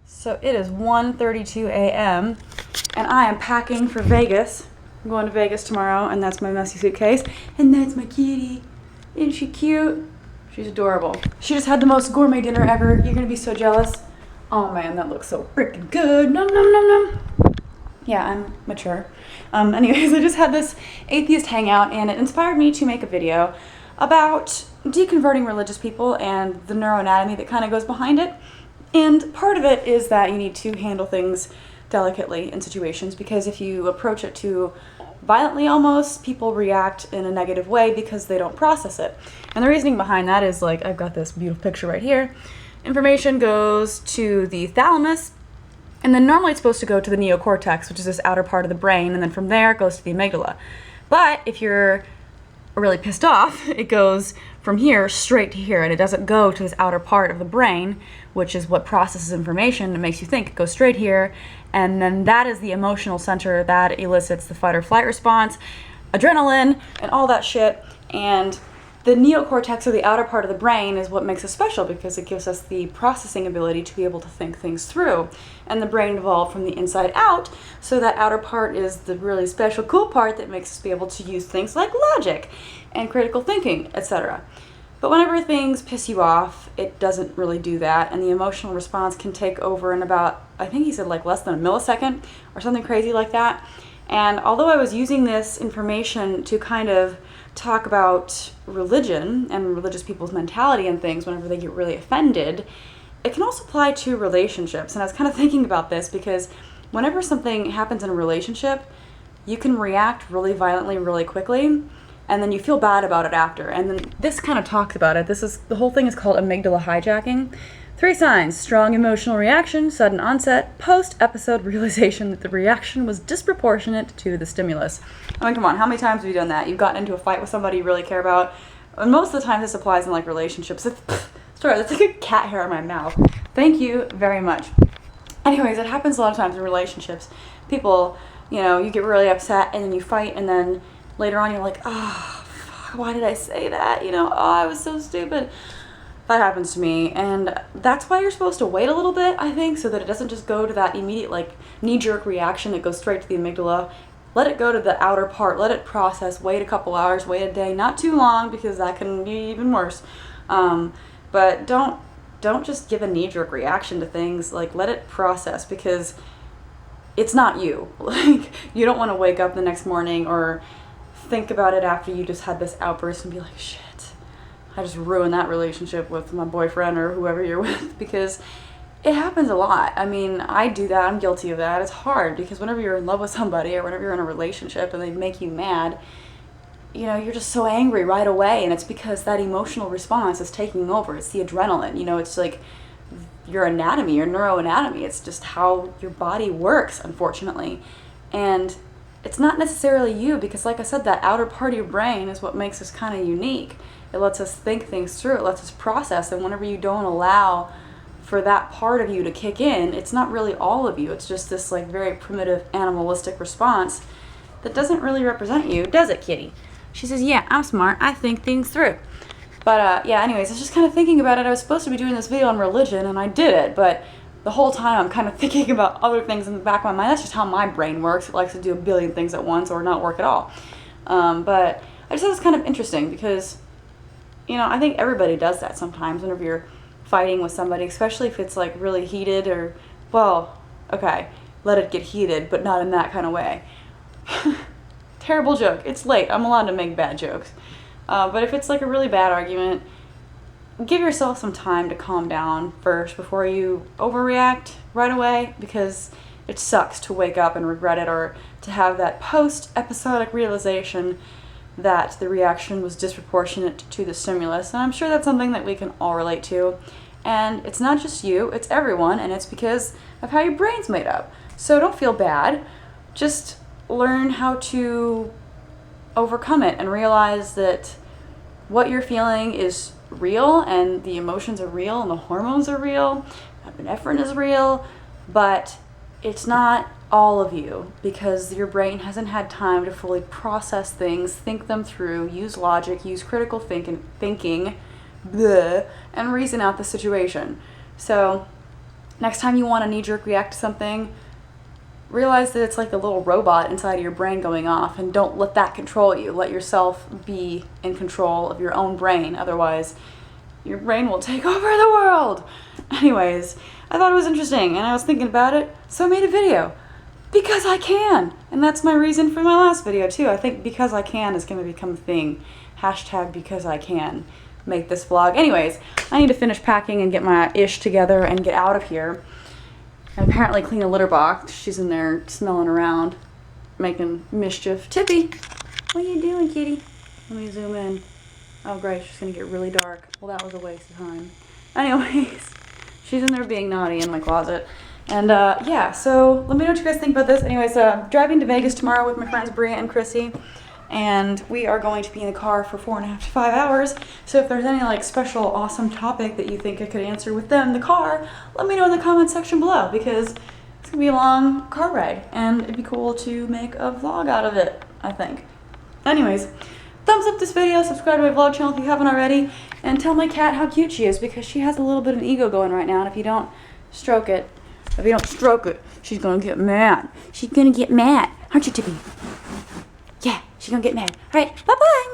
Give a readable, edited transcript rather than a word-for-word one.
So it is 1:32 a.m. and I am packing for Vegas. I'm going to Vegas tomorrow, and that's my messy suitcase. And that's my kitty. Isn't she cute? She's adorable. She just had the most gourmet dinner ever. You're gonna be so jealous. Oh man, that looks so freaking good. Nom nom nom nom. Yeah, I'm mature. Anyways, I just had this atheist hangout, and it inspired me to make a video about deconverting religious people and the neuroanatomy that kind of goes behind it. And part of it is that you need to handle things delicately in situations, because if you approach it too violently almost, people react in a negative way because they don't process it. And the reasoning behind that is, like, I've got this beautiful picture right here. Information goes to the thalamus, and then normally it's supposed to go to the neocortex, which is this outer part of the brain, and then from there it goes to the amygdala. But if you're really pissed off, it goes from here straight to here, and it doesn't go to this outer part of the brain, which is what processes information and makes you think. It goes straight here, and then that is the emotional center that elicits the fight or flight response, adrenaline, and all that shit. And the neocortex, or the outer part of the brain, is what makes us special, because it gives us the processing ability to be able to think things through. And the brain evolved from the inside out, so that outer part is the really special, cool part that makes us be able to use things like logic and critical thinking, etc. But whenever things piss you off, it doesn't really do that, and the emotional response can take over in about, I think he said, like less than a millisecond or something crazy like that. And although I was using this information to kind of talk about religion and religious people's mentality and things whenever they get really offended, it can also apply to relationships. And I was kind of thinking about this because whenever something happens in a relationship, you can react really violently really quickly, and then you feel bad about it after. And then this kind of talks about it. The whole thing is called amygdala hijacking. 3 signs: strong emotional reaction, sudden onset, post-episode realization that the reaction was disproportionate to the stimulus. I mean, come on, how many times have you done that? You've gotten into a fight with somebody you really care about, and most of the time this applies in, like, relationships. Sorry, that's like a cat hair in my mouth. Thank you very much. Anyways, it happens a lot of times in relationships. People, you get really upset, and then you fight, and then later on you're like, oh, fuck, why did I say that? Oh, I was so stupid. That happens to me, and that's why you're supposed to wait a little bit, I think, so that it doesn't just go to that immediate, like, knee-jerk reaction. It goes straight to the amygdala. Let it go to the outer part. Let it process. Wait a couple hours. Wait a day. Not too long, because that can be even worse. But don't just give a knee-jerk reaction to things. Like, let it process, because it's not you. Like, you don't want to wake up the next morning or think about it after you just had this outburst and be like, shit, I just ruined that relationship with my boyfriend or whoever you're with, because it happens a lot. I mean, I do that. I'm guilty of that. It's hard, because whenever you're in love with somebody or whenever you're in a relationship and they make you mad, you're just so angry right away, and it's because that emotional response is taking over. It's the adrenaline. It's like your anatomy, your neuroanatomy. It's just how your body works, unfortunately. And it's not necessarily you, because, like I said, that outer part of your brain is what makes us kind of unique. It lets us think things through. It lets us process. And whenever you don't allow for that part of you to kick in, it's not really all of you. It's just this, like, very primitive animalistic response that doesn't really represent you, does it, kitty? She says, yeah, I'm smart. I think things through. But, yeah, anyways, I was just kind of thinking about it. I was supposed to be doing this video on religion, and I did it. But the whole time I'm kind of thinking about other things in the back of my mind. That's just how my brain works. It likes to do a billion things at once or not work at all. But I just thought it was kind of interesting because, I think everybody does that sometimes whenever you're fighting with somebody, especially if it's, like, really heated or, well, okay, let it get heated, but not in that kind of way. Terrible joke. It's late. I'm allowed to make bad jokes. But if it's, like, a really bad argument, give yourself some time to calm down first before you overreact right away, because it sucks to wake up and regret it, or to have that post-episodic realization that the reaction was disproportionate to the stimulus. And I'm sure that's something that we can all relate to. And it's not just you, it's everyone, and it's because of how your brain's made up. So don't feel bad. Just learn how to overcome it and realize that what you're feeling is real, and the emotions are real, and the hormones are real, epinephrine is real, but it's not all of you, because your brain hasn't had time to fully process things, think them through, use logic, use critical thinking, bleh, and reason out the situation. So next time you want to knee-jerk react to something, realize that it's like a little robot inside of your brain going off, and don't let that control you. Let yourself be in control of your own brain. Otherwise, your brain will take over the world. Anyways, I thought it was interesting, and I was thinking about it, so I made a video. Because I can! And that's my reason for my last video, too. I think because I can is going to become a thing. Hashtag because I can make this vlog. Anyways, I need to finish packing and get my ish together and get out of here. And apparently clean a litter box. She's in there smelling around, making mischief. Tippy, what are you doing, kitty? Let me zoom in. Oh great, she's gonna get really dark. Well, that was a waste of time. Anyways, she's in there being naughty in my closet. And yeah, so let me know what you guys think about this. Anyways, driving to Vegas tomorrow with my friends Bria and Chrissy. And we are going to be in the car for 4.5 to 5 hours. So if there's any like special awesome topic that you think I could answer with them in the car, let me know in the comment section below, because it's gonna be a long car ride and it'd be cool to make a vlog out of it, I think. Anyways, thumbs up this video, subscribe to my vlog channel if you haven't already, and tell my cat how cute she is, because she has a little bit of an ego going right now, and if you don't stroke it, she's gonna get mad. She's gonna get mad, aren't you, Tippy? Yeah, she's gonna get mad. All right, bye-bye.